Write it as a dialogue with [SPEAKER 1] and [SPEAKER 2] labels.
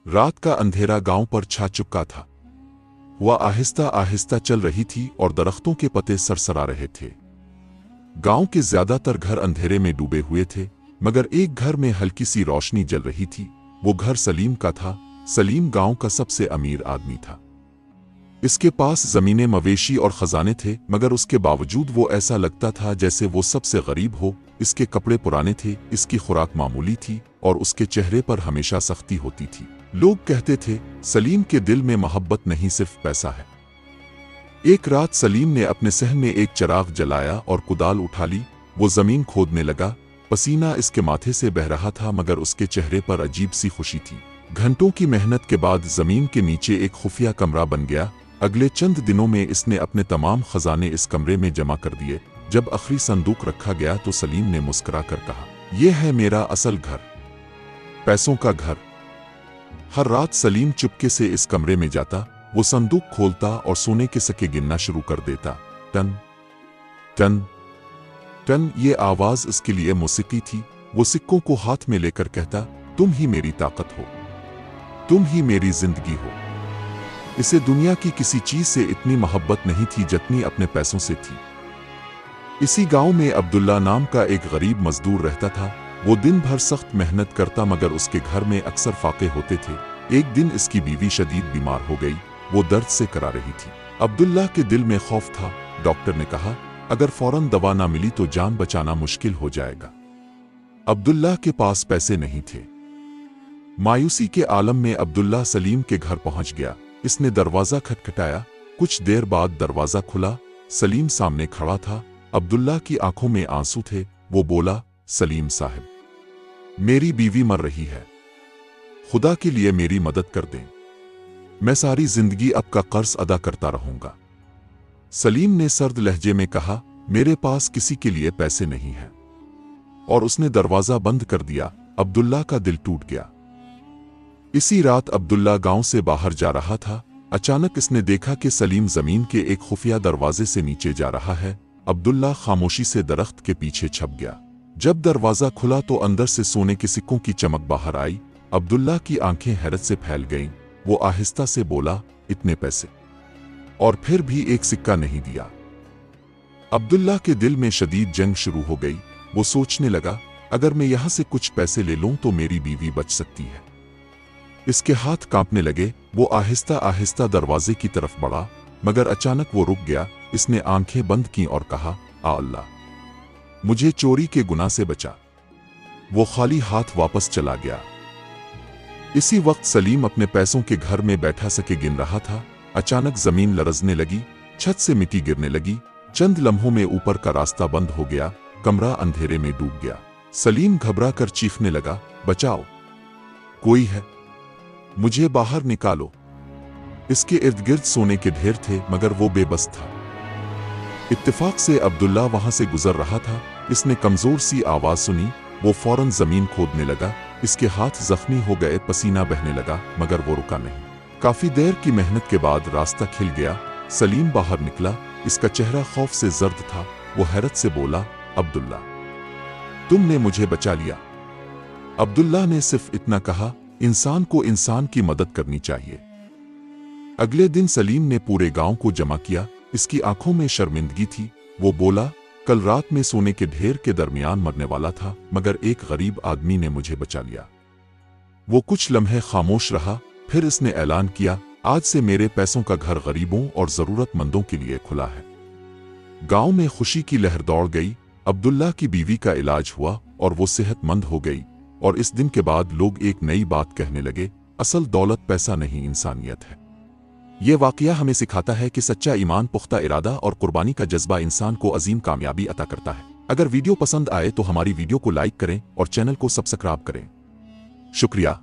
[SPEAKER 1] रात का अंधेरा गांव पर छा चुका था। वह आहिस्ता आहिस्ता चल रही थी और दरख्तों के पत्ते सरसरा रहे थे। गांव के ज्यादातर घर अंधेरे में डूबे हुए थे, मगर एक घर में हल्की सी रोशनी जल रही थी। वो घर सलीम का था। सलीम गांव का सबसे अमीर आदमी था। इसके पास जमीनें, मवेशी और खजाने थे, मगर उसके बावजूद वो ऐसा लगता था जैसे वो सबसे गरीब हो। इसके कपड़े पुराने थे, इसकी खुराक मामूली थी और उसके चेहरे पर हमेशा सख्ती होती थी। लोग कहते थे, सलीम के दिल में मोहब्बत नहीं, सिर्फ पैसा है। एक रात सलीम ने अपने सहन में एक चिराग जलाया और कुदाल उठा ली। वो जमीन खोदने लगा। पसीना इसके माथे से बह रहा था, मगर उसके चेहरे पर अजीब सी खुशी थी। घंटों की मेहनत के बाद जमीन के नीचे एक खुफिया कमरा बन गया। अगले चंद दिनों में इसने अपने तमाम खजाने इस कमरे में जमा कर दिए। जब आखिरी संदूक रखा गया तो सलीम ने मुस्कुरा कर कहा, यह है मेरा असल घर, पैसों का घर। हर रात सलीम चुपके से इस कमरे में जाता। वो संदूक खोलता और सोने के सिक्के गिनना शुरू कर देता। टन टन टन, ये आवाज इसके लिए मौसीकी थी। वो सिक्कों को हाथ में लेकर कहता, तुम ही मेरी ताकत हो, तुम ही मेरी जिंदगी हो। इसे दुनिया की किसी चीज से इतनी मोहब्बत नहीं थी जितनी अपने पैसों से थी। इसी गांव में अब्दुल्ला नाम का एक गरीब मजदूर रहता था। वो दिन भर सख्त मेहनत करता, मगर उसके घर में अक्सर फाके होते थे। एक दिन इसकी बीवी शदीद बीमार हो गई। वो दर्द से करा रही थी। अब्दुल्ला के दिल में खौफ था। डॉक्टर ने कहा, अगर फौरन दवा ना मिली तो जान बचाना मुश्किल हो जाएगा। अब्दुल्ला के पास पैसे नहीं थे। मायूसी के आलम में अब्दुल्ला सलीम के घर पहुंच गया। इसने दरवाजा खटखटाया। कुछ देर बाद दरवाजा खुला। सलीम सामने खड़ा था। अब्दुल्ला की आंखों में आंसू थे। वो बोला, सलीम साहब, मेरी बीवी मर रही है, खुदा के लिए मेरी मदद कर दें। मैं सारी जिंदगी आपका कर्ज अदा करता रहूंगा। सलीम ने सर्द लहजे में कहा, मेरे पास किसी के लिए पैसे नहीं हैं, और उसने दरवाजा बंद कर दिया। अब्दुल्ला का दिल टूट गया। इसी रात अब्दुल्ला गांव से बाहर जा रहा था। अचानक इसने देखा कि सलीम जमीन के एक खुफिया दरवाजे से नीचे जा रहा है। अब्दुल्ला खामोशी से दरख्त के पीछे छप गया। जब दरवाजा खुला तो अंदर से सोने के सिक्कों की चमक बाहर आई। अब्दुल्ला की आंखें हैरत से फैल गईं। वो आहिस्ता से बोला, इतने पैसे, और फिर भी एक सिक्का नहीं दिया। अब्दुल्ला के दिल में शदीद जंग शुरू हो गई। वो सोचने लगा, अगर मैं यहां से कुछ पैसे ले लूं तो मेरी बीवी बच सकती है। इसके हाथ कांपने लगे। वो आहिस्ता आहिस्ता दरवाजे की तरफ बढ़ा, मगर अचानक वो रुक गया। इसने आंखें बंद की और कहा, आ अल्लाह, मुझे चोरी के गुनाह से बचा। वो खाली हाथ वापस चला गया। इसी वक्त सलीम अपने पैसों के घर में बैठा सके गिन रहा था। अचानक जमीन लरजने लगी, छत से मिट्टी गिरने लगी। चंद लम्हों में ऊपर का रास्ता बंद हो गया। कमरा अंधेरे में डूब गया। सलीम घबरा कर चीखने लगा, बचाओ, कोई है, मुझे बाहर निकालो। इसके इर्द गिर्द सोने के ढेर थे, मगर वो बेबस था। इत्तेफाक से अब्दुल्ला वहां से गुजर रहा था। इसने कमजोर सी आवाज सुनी। वो फौरन जमीन खोदने लगा। इसके हाथ जख्मी हो गए, पसीना बहने लगा, मगर वो रुका नहीं। काफी देर की मेहनत के बाद रास्ता खिल गया। सलीम बाहर निकला। इसका चेहरा खौफ से जर्द था। वो हैरत से बोला, अब्दुल्ला, तुमने मुझे बचा लिया। अब्दुल्ला ने सिर्फ इतना कहा, इंसान को इंसान की मदद करनी चाहिए। अगले दिन सलीम ने पूरे गांव को जमा किया। इसकी आंखों में शर्मिंदगी थी। वो बोला, कल रात में सोने के ढेर के दरमियान मरने वाला था, मगर एक गरीब आदमी ने मुझे बचा लिया। वो कुछ लम्हे खामोश रहा, फिर इसने ऐलान किया, आज से मेरे पैसों का घर गरीबों और जरूरतमंदों के लिए खुला है। गांव में खुशी की लहर दौड़ गई। अब्दुल्ला की बीवी का इलाज हुआ और वो सेहतमंद हो गई। और इस दिन के बाद लोग एक नई बात कहने लगे, असल दौलत पैसा नहीं, इंसानियत है। ये वाकया हमें सिखाता है कि सच्चा ईमान, पुख्ता इरादा और कुर्बानी का जज्बा इंसान को अजीम कामयाबी अता करता है। अगर वीडियो पसंद आए तो हमारी वीडियो को लाइक करें और चैनल को सब्सक्राइब करें। शुक्रिया।